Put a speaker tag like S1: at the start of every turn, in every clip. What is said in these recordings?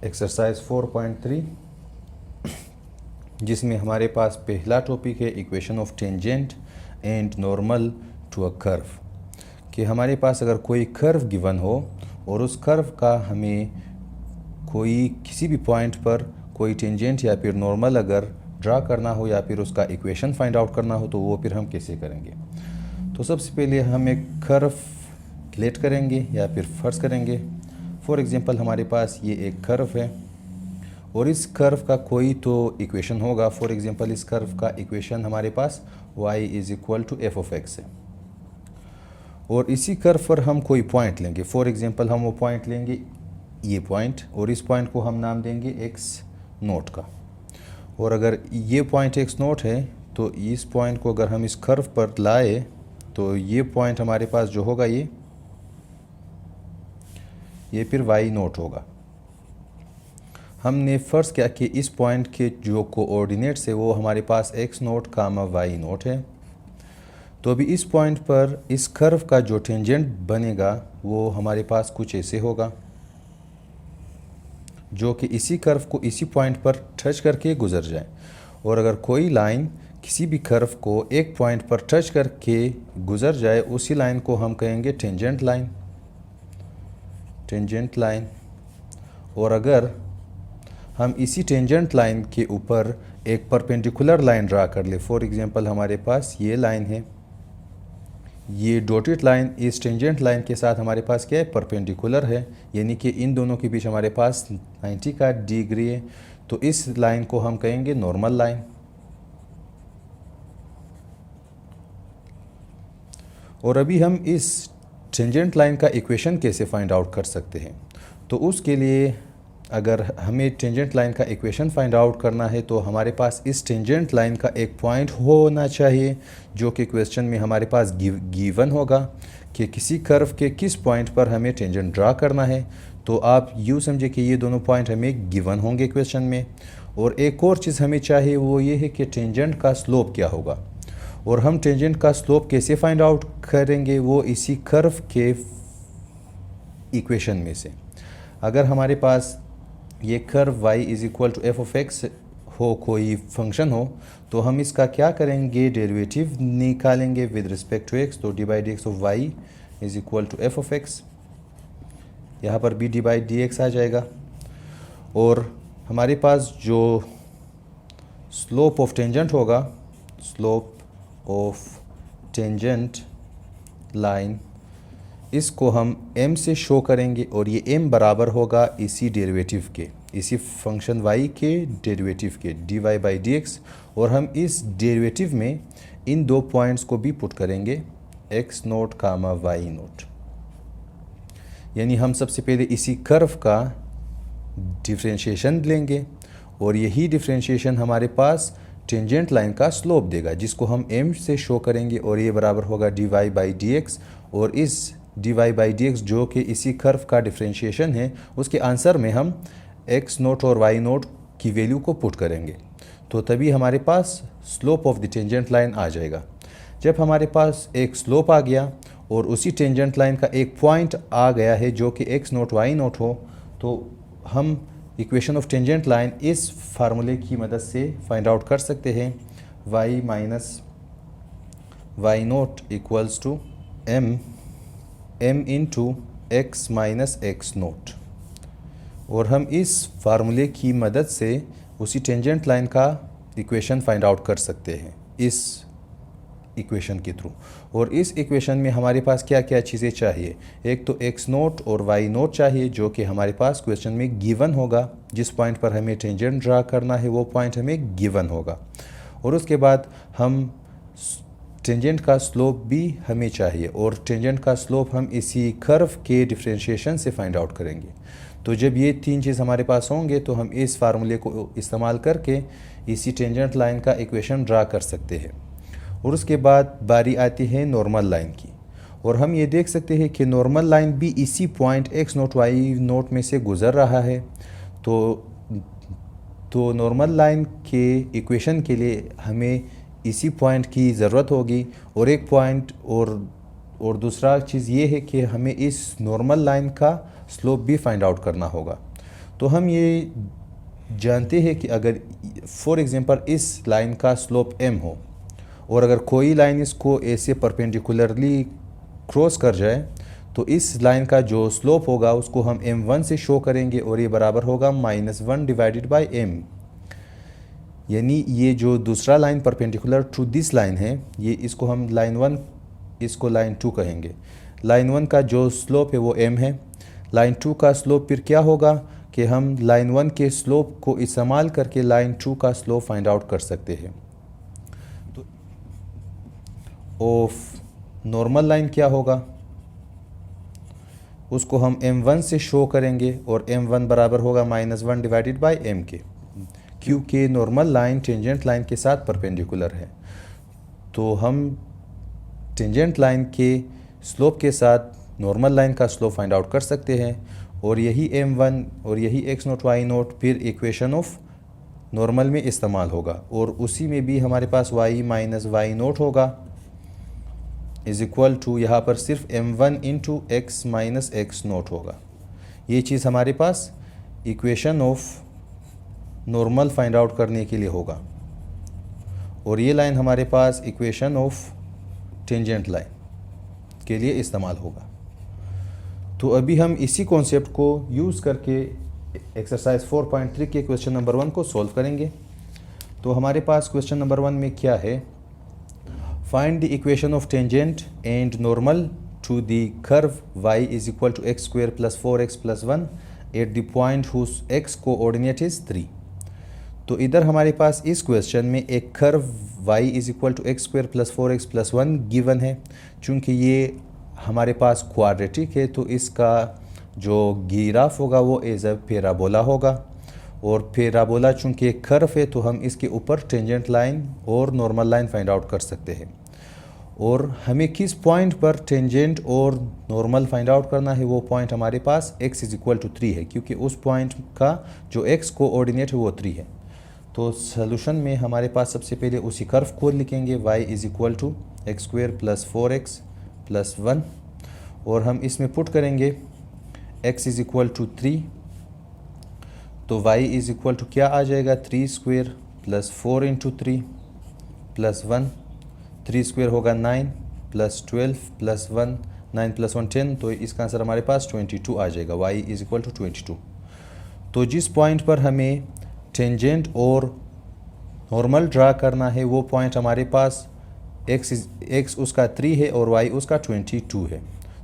S1: Exercise 4.3 जिसमें हमारे पास पहला टॉपिक है equation of tangent and normal to a curve. कि हमारे पास अगर कोई कर्व गिवन हो और उस कर्व का हमें कोई किसी भी पॉइंट पर कोई टेंजेंट या फिर नॉर्मल अगर ड्रा करना हो या फिर उसका इक्वेशन फाइंड आउट करना हो तो वो फिर हम कैसे करेंगे। तो सबसे पहले हम एक कर्व लेट करेंगे या फिर फर्ज करेंगे। फॉर एग्जांपल हमारे पास ये एक कर्व है और इस कर्व का कोई तो इक्वेशन होगा। फॉर एग्जांपल इस कर्व का इक्वेशन हमारे पास y = f of x है और इसी कर्व पर हम कोई पॉइंट लेंगे। फॉर एग्जांपल हम वो पॉइंट लेंगे ये पॉइंट और इस पॉइंट को हम नाम देंगे x0 का। और अगर ये पॉइंट x0 है तो इस पॉइंट को अगर हम इस कर्व पर लाए तो ये पॉइंट हमारे पास जो होगा ये फिर y0 होगा। हमने फ़र्ज़ किया कि इस पॉइंट के जो कोऑर्डिनेट्स है वो हमारे पास x0, y0 है। तो अभी इस पॉइंट पर इस कर्व का जो टेंजेंट बनेगा वो हमारे पास कुछ ऐसे होगा जो कि इसी कर्व को इसी पॉइंट पर टच करके गुजर जाए। और अगर कोई लाइन किसी भी कर्व को एक पॉइंट पर टच करके गुजर जाए उसी लाइन को हम कहेंगे टेंजेंट लाइन। और अगर हम इसी टेंजेंट लाइन के ऊपर एक परपेंडिकुलर लाइन ड्रा कर ले, फॉर एग्जांपल हमारे पास ये लाइन है, ये डॉटेड लाइन इस टेंजेंट लाइन के साथ हमारे पास क्या है, परपेंडिकुलर है, यानी कि इन दोनों के बीच हमारे पास 90 का डिग्री है। तो इस लाइन को हम कहेंगे नॉर्मल लाइन। और अभी हम इस टेंजेंट लाइन का इक्वेशन कैसे फाइंड आउट कर सकते हैं। तो उसके लिए अगर हमें टेंजेंट लाइन का इक्वेशन फाइंड आउट करना है तो हमारे पास इस टेंजेंट लाइन का एक पॉइंट होना चाहिए जो कि क्वेश्चन में हमारे पास गिवन होगा कि किसी कर्व के किस पॉइंट पर हमें टेंजेंट ड्रा करना है। तो आप यूँ समझे कि ये दोनों पॉइंट हमें गिवन होंगे क्वेश्चन में। और एक और चीज़ हमें चाहिए वो ये है कि टेंजेंट का स्लोप क्या होगा। और हम टेंजेंट का स्लोप कैसे फाइंड आउट करेंगे, वो इसी कर्व के इक्वेशन में से। अगर हमारे पास ये curve y = f of x हो, कोई फंक्शन हो, तो हम इसका क्या करेंगे, डेरिवेटिव निकालेंगे विद रिस्पेक्ट टू x। तो d/dx of y = f of x, यहाँ पर भी d/dx आ जाएगा। और हमारे पास जो स्लोप ऑफ टेंजेंट होगा, स्लोप ऑफ टेंजेंट लाइन, इसको हम m से शो करेंगे और ये m बराबर होगा इसी डेरिवेटिव के, इसी फंक्शन y के डेरिवेटिव के dy/dx। और हम इस डेरिवेटिव में इन दो पॉइंट्स को भी पुट करेंगे x0, y0। यानी हम सबसे पहले इसी कर्व का डिफरेंशिएशन लेंगे और यही डिफरेंशिएशन हमारे पास टेंजेंट लाइन का स्लोप देगा जिसको हम m से शो करेंगे और ये बराबर होगा dy/dx। और इस dy/dx जो कि इसी कर्व का डिफरेंशिएशन है उसके आंसर में हम x0 और y0 की वैल्यू को पुट करेंगे। तो तभी हमारे पास slope of the tangent line आ जाएगा। जब हमारे पास एक स्लोप आ गया और उसी टेंजेंट लाइन का एक पॉइंट आ गया है जो कि x0, y0 हो, तो हम इक्वेशन ऑफ टेंजेंट लाइन इस फार्मूले की मदद से फाइंड आउट कर सकते हैं। y - y0 = m × x - x0। और हम इस फार्मूले की मदद से उसी टेंजेंट लाइन का इक्वेशन फाइंड आउट कर सकते हैं इस इक्वेशन के थ्रू। और इस इक्वेशन में हमारे पास क्या क्या चीज़ें चाहिए, एक तो x0 और y0 चाहिए जो कि हमारे पास क्वेश्चन में गिवन होगा। जिस पॉइंट पर हमें टेंजेंट ड्रा करना है वो पॉइंट हमें गिवन होगा। और उसके बाद हम टेंजेंट का स्लोप भी हमें चाहिए और टेंजेंट का स्लोप हम इसी कर्व के डिफरेंशिएशन से फाइंड आउट करेंगे। तो जब ये तीन चीज़ हमारे पास होंगे तो हम इस फार्मूले को इस्तेमाल करके इसी टेंजेंट लाइन का इक्वेशन ड्रा कर सकते हैं। और उसके बाद बारी आती है नॉर्मल लाइन की। और हम ये देख सकते हैं कि नॉर्मल लाइन भी इसी पॉइंट x0, y0 में से गुज़र रहा है। तो नॉर्मल लाइन के इक्वेशन के लिए हमें इसी पॉइंट की ज़रूरत होगी। और एक पॉइंट और दूसरा चीज़ ये है कि हमें इस नॉर्मल लाइन का स्लोप भी फाइंड आउट करना होगा। तो हम ये जानते हैं कि अगर फॉर एग्जांपल इस लाइन का स्लोप m हो और अगर कोई लाइन इसको ऐसे परपेंडिकुलरली क्रॉस कर जाए तो इस लाइन का जो स्लोप होगा उसको हम m1 से शो करेंगे और ये बराबर होगा -1 डिवाइडेड बाय m। यानी ये जो दूसरा line perpendicular to this line है, ये इसको हम लाइन 1, इसको लाइन 2 कहेंगे। लाइन 1 का जो स्लोप है वो m है। लाइन 2 का स्लोप फिर क्या होगा कि हम लाइन 1 के स्लोप को इस्तेमाल करके लाइन 2 का स्लोप फाइंड आउट कर सकते हैं। तो ऑफ नॉर्मल लाइन क्या होगा, उसको हम m1 से शो करेंगे और m1 बराबर होगा -1 डिवाइडेड बाय m के, क्योंकि नॉर्मल लाइन टेंजेंट लाइन के साथ परपेंडिकुलर है। तो हम टेंजेंट लाइन के स्लोप के साथ नॉर्मल लाइन का स्लोप फाइंड आउट कर सकते हैं और यही m1 और यही x0 y0 फिर इक्वेशन ऑफ नॉर्मल में इस्तेमाल होगा और उसी में भी हमारे पास y माइनस y0 होगा इज़ इक्वल टू यहाँ पर सिर्फ m1 into x minus x0 होगा। ये चीज़ हमारे पास equation of normal find out करने के लिए होगा और ये लाइन हमारे पास इक्वेशन ऑफ टेंजेंट लाइन के लिए इस्तेमाल होगा। तो अभी हम इसी कॉन्सेप्ट को यूज़ करके एक्सरसाइज 4.3 के क्वेश्चन नंबर 1 को सॉल्व करेंगे। तो हमारे पास क्वेश्चन नंबर 1 में क्या है, find the equation of tangent and normal to the curve y is equal to x square plus 4x plus 1 at the point whose x coordinate is 3। तो इधर हमारे पास इस क्वेश्चन में एक curve y is equal to x square plus 4x plus 1 given है। चूँकि ये हमारे पास क्वाड्रेटिक है तो इसका जो ग्राफ होगा वो एज अ पैराबोला होगा और पैराबोला चूँकि एक कर्व है तो हम इसके ऊपर टेंजेंट लाइन और नॉर्मल लाइन फाइंड आउट कर सकते हैं। और हमें किस पॉइंट पर टेंजेंट और नॉर्मल फाइंड आउट करना है, वो पॉइंट हमारे पास x इज इक्वल टू 3 है, क्योंकि उस पॉइंट का जो x कोऑर्डिनेट है वो 3 है। तो सॉल्यूशन में हमारे पास सबसे पहले उसी कर्व को लिखेंगे y is equal to x square plus 4x plus 1 और हम इसमें पुट करेंगे x इज इक्वल टू 3। तो y इज इक्वल टू क्या आ जाएगा, 3 square plus 4 into 3 plus 1, 3 square होगा 9 प्लस 12 प्लस 1, 9 प्लस 1 10। तो इसका आंसर हमारे पास 22 आ जाएगा, y इज इक्वल टू 22। तो जिस पॉइंट पर हमें टेंजेंट और नॉर्मल ड्रा करना है वो पॉइंट हमारे पास x उसका 3 है और y उसका 22 है।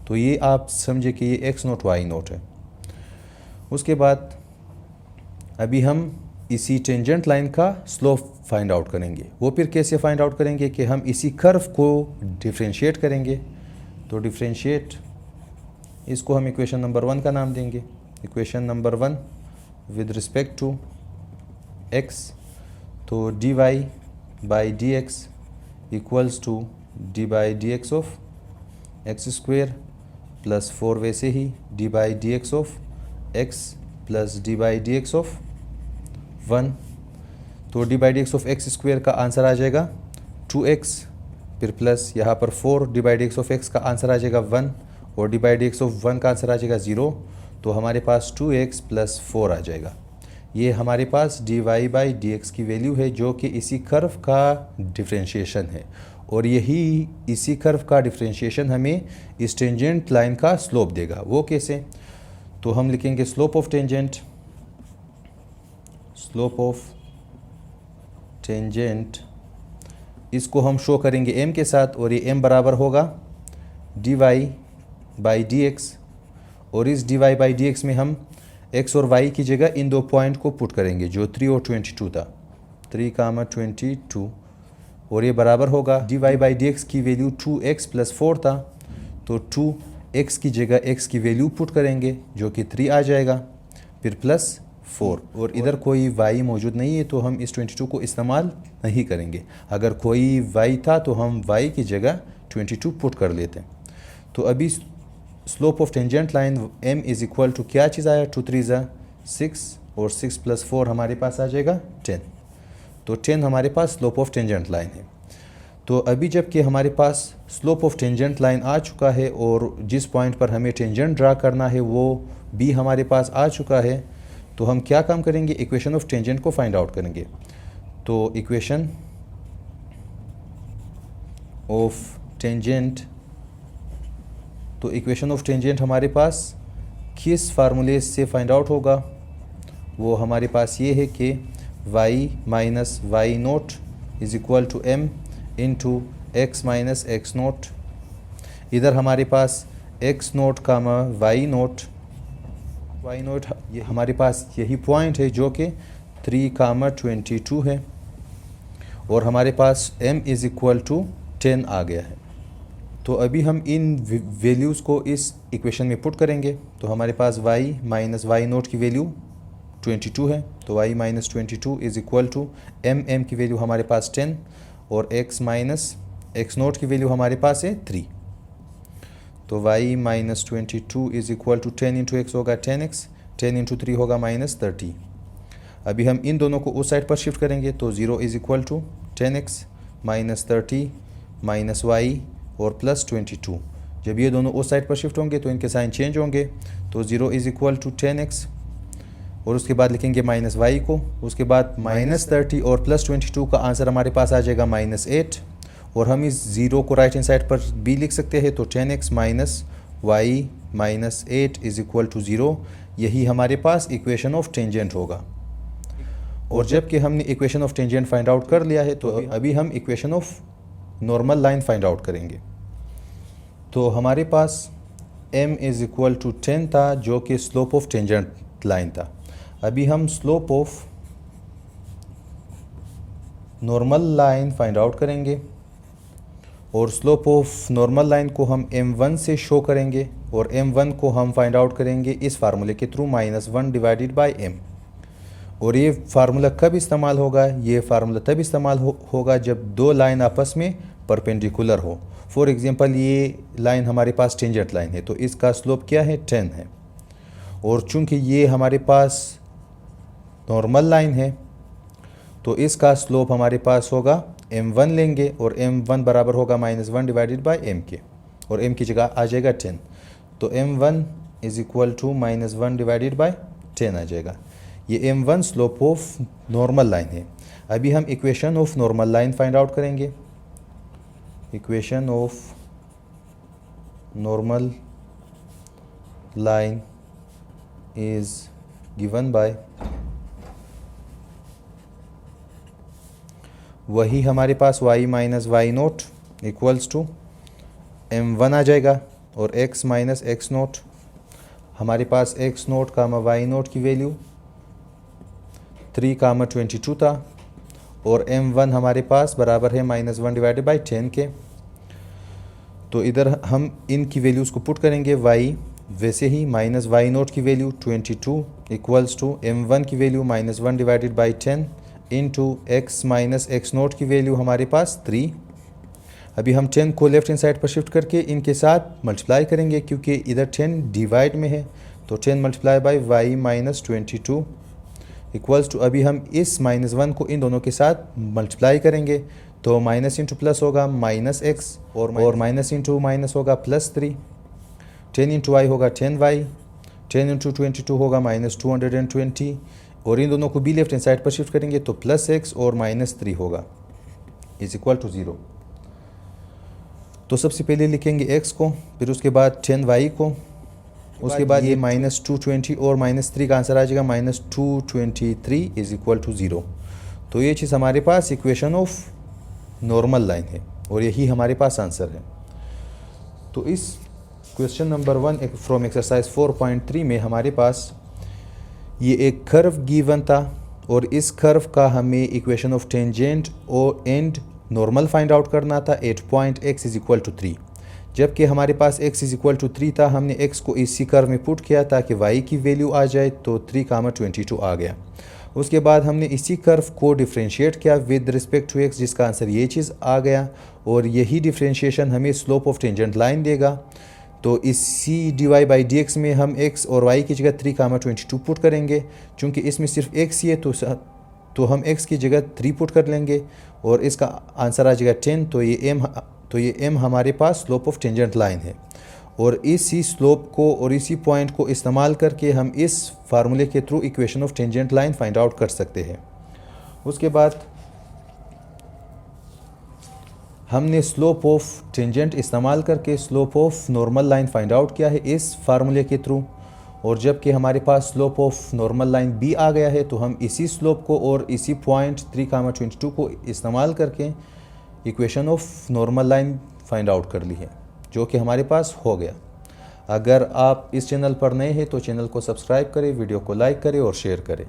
S1: तो ये आप समझे कि ये x0 y0 है। उसके बाद अभी हम इसी टेंजेंट लाइन का स्लोप फाइंड आउट करेंगे। वो फिर कैसे फाइंड आउट करेंगे कि हम इसी कर्व को डिफरेंशिएट करेंगे। तो डिफरेंशिएट, इसको हम इक्वेशन नंबर 1 का नाम देंगे। Equation number 1 with respect to x, तो dy by dx equals to D by D X of X square plus 4 वैसे ही D by D X of x plus D by D X of 1। तो D by D X of X square का answer आ जाएगा 2x, फिर plus यहाँ पर 4 D by D X of x का आंसर आ जाएगा 1 और D by D X of 1 का आंसर आ जाएगा 0। तो हमारे पास 2x प्लस 4 आ जाएगा। ये हमारे पास dy बाई डी एक्स की वैल्यू है जो कि इसी कर्व का डिफरेंशिएशन है और यही इसी कर्व का डिफरेंशिएशन हमें इस टेंजेंट लाइन का स्लोप देगा। वो कैसे, तो हम लिखेंगे slope of tangent, slope of tangent, इसको हम शो करेंगे m के साथ और ये m बराबर होगा dy बाई डी एक्स और इस dy बाई डी एक्स में हम x और y की जगह इन दो पॉइंट को पुट करेंगे जो 3 और 22 था, 3, 22 और ये बराबर होगा dy बाई डी एक्स की वैल्यू 2x प्लस 4 था तो 2x की जगह x की वैल्यू पुट करेंगे जो कि 3 आ जाएगा, फिर प्लस 4 और इधर कोई y मौजूद नहीं है तो हम इस 22 को इस्तेमाल नहीं करेंगे। अगर कोई y था तो हम y की जगह 22 पुट कर लेते हैं। तो अभी slope of tangent line m is equal to क्या चीज़ आया, 2 3 6 और 6 प्लस 4 हमारे पास आ जाएगा 10। तो 10 हमारे पास स्लोप ऑफ टेंजेंट लाइन है। तो अभी जबकि हमारे पास स्लोप ऑफ टेंजेंट लाइन आ चुका है और जिस पॉइंट पर हमें टेंजेंट ड्रा करना है वो भी हमारे पास आ चुका है, तो हम क्या काम करेंगे, इक्वेशन ऑफ टेंजेंट को फाइंड आउट करेंगे। तो इक्वेशन ऑफ टेंजेंट हमारे पास किस फार्मूले से फाइंड आउट होगा, वो हमारे पास ये है कि y minus Y naught is equal to m into x minus x naught. इधर हमारे पास x note comma y naught ये हमारे पास यही पॉइंट है जो कि 3,22 है, और हमारे पास m इज़ इक्वल टू 10 आ गया है। तो अभी हम इन वैल्यूज़ को इस इक्वेशन में पुट करेंगे। तो हमारे पास y माइनस वाई नोट की वैल्यू 22 है, तो y minus 22 is equal to m की वैल्यू हमारे पास 10 और x माइनस एक्स नोट की वैल्यू हमारे पास है 3। तो y minus 22 is equal to 10 into x होगा 10x, 10 इंटू 3 होगा माइनस 30। अभी हम इन दोनों को उस साइड पर शिफ्ट करेंगे, तो 0 is equal to 10x minus 30 minus y और प्लस 22। जब ये दोनों उस साइड पर शिफ्ट होंगे तो इनके साइन चेंज होंगे, तो 0 इज़ इक्वल टू 10x और उसके बाद लिखेंगे माइनस y को, उसके बाद माइनस 30 और प्लस 22 का आंसर हमारे पास आ जाएगा माइनस 8। और हम इस 0 को राइट हैंड साइड पर भी लिख सकते हैं, तो 10x minus y minus 8 is equal to 0। यही हमारे पास इक्वेशन ऑफ टेंजेंट होगा। और जबकि हमने equation of tangent find out कर लिया है, तो अभी हम equation of normal line find out करेंगे। तो हमारे पास m इज़ इक्वल टू 10 था, जो कि स्लोप ऑफ टेंजेंट लाइन था। अभी हम slope of normal line find out करेंगे, और स्लोप ऑफ नॉर्मल लाइन को हम m1 से शो करेंगे, और m1 को हम फाइंड आउट करेंगे इस फार्मूले के थ्रू -1 डिवाइडेड बाय m। और ये फार्मूला कब इस्तेमाल होगा, ये फार्मूला तब इस्तेमाल होगा जब दो लाइन आपस में परपेंडिकुलर हो। फॉर एग्जांपल ये लाइन हमारे पास टेंजेंट लाइन है, तो इसका स्लोप क्या है 10 है, और चूंकि ये हमारे पास नॉर्मल लाइन है तो इसका स्लोप हमारे पास होगा m1 लेंगे, और m1 बराबर होगा -1 डिवाइडेड बाय m के, और m की जगह आ जाएगा 10। तो m1 is equal to -1 divided by 10 आ जाएगा। ये m1 slope of normal line है। अभी हम equation of normal line find out करेंगे। Equation of normal line is given by, वही हमारे पास y minus Y not equals to m1 आ जाएगा, और x माइनस एक्स नोट, हमारे पास x note comma Y note की वैल्यू 3,22 था, और m1 हमारे पास बराबर है -1 डिवाइडेड बाई 10 के। तो इधर हम इनकी वैल्यूज़ को पुट करेंगे, y वैसे ही माइनस वाई नोट की वैल्यू 22 इक्वल्स टू m1 की value -1 divided by 10 into x minus x naught की वैल्यू हमारे पास 3। अभी हम 10 को लेफ्ट हैंड साइड पर शिफ्ट करके इनके साथ मल्टीप्लाई करेंगे, क्योंकि इधर 10 डिवाइड में है, तो 10 multiply by y minus 22 equals to, अभी हम इस -1 को इन दोनों के साथ मल्टीप्लाई करेंगे, तो माइनस इंटू प्लस होगा -x, और माइनस इंटू माइनस होगा +3। 10 इंटू y होगा 10y, 10 इंटू 22 होगा -220, और इन दोनों को भी लेफ्ट हैंड साइड पर शिफ्ट करेंगे तो +x और -3 होगा इज इक्वल टू 0। तो सबसे पहले लिखेंगे x को, फिर उसके बाद 10y को, उसके बाद ये -220 और -3 का आंसर आ जाएगा -223 इज इक्वल टू 0। तो ये चीज़ हमारे पास इक्वेशन ऑफ नॉर्मल लाइन है, और यही हमारे पास आंसर है। तो इस क्वेश्चन नंबर 1 फ्रॉम एक्सरसाइज 4.3 में हमारे पास ये एक कर्व गिवन था, और इस कर्व का हमें इक्वेशन ऑफ टेंजेंट और एंड नॉर्मल फाइंड आउट करना था at point x is equal to 3। जबकि हमारे पास x इज इक्वल टू 3 था, हमने x को इसी कर्व में पुट किया ताकि y की वैल्यू आ जाए, तो 3,22 आ गया। उसके बाद हमने इसी कर्व को डिफ्रेंशिएट किया विद रिस्पेक्ट टू x, जिसका आंसर ये चीज़ आ गया, और यही डिफ्रेंशिएशन हमें स्लोप ऑफ टेंजेंट लाइन देगा। तो इसी dy बाई dx में हम x और y की जगह 3,22 पुट करेंगे, चूँकि इसमें सिर्फ x ही है तो हम x की जगह 3 पुट कर लेंगे, और इसका आंसर आ जाएगा 10। तो ये m हमारे पास स्लोप ऑफ टेंजेंट लाइन है। और इसी स्लोप को और इसी पॉइंट को इस्तेमाल करके हम इस फार्मूले के through equation of tangent line find out कर सकते हैं। उसके बाद हमने स्लोप ऑफ टेंजेंट इस्तेमाल करके slope of normal line find out किया है इस फार्मूले के थ्रू, और जबकि हमारे पास slope of normal line B आ गया है तो हम इसी स्लोप को और इसी पॉइंट 3,22 को इस्तेमाल करके equation of normal line find out कर ली है, जो कि हमारे पास हो गया। अगर आप इस चैनल पर नए हैं तो चैनल को सब्सक्राइब करें, वीडियो को लाइक करें और शेयर करें।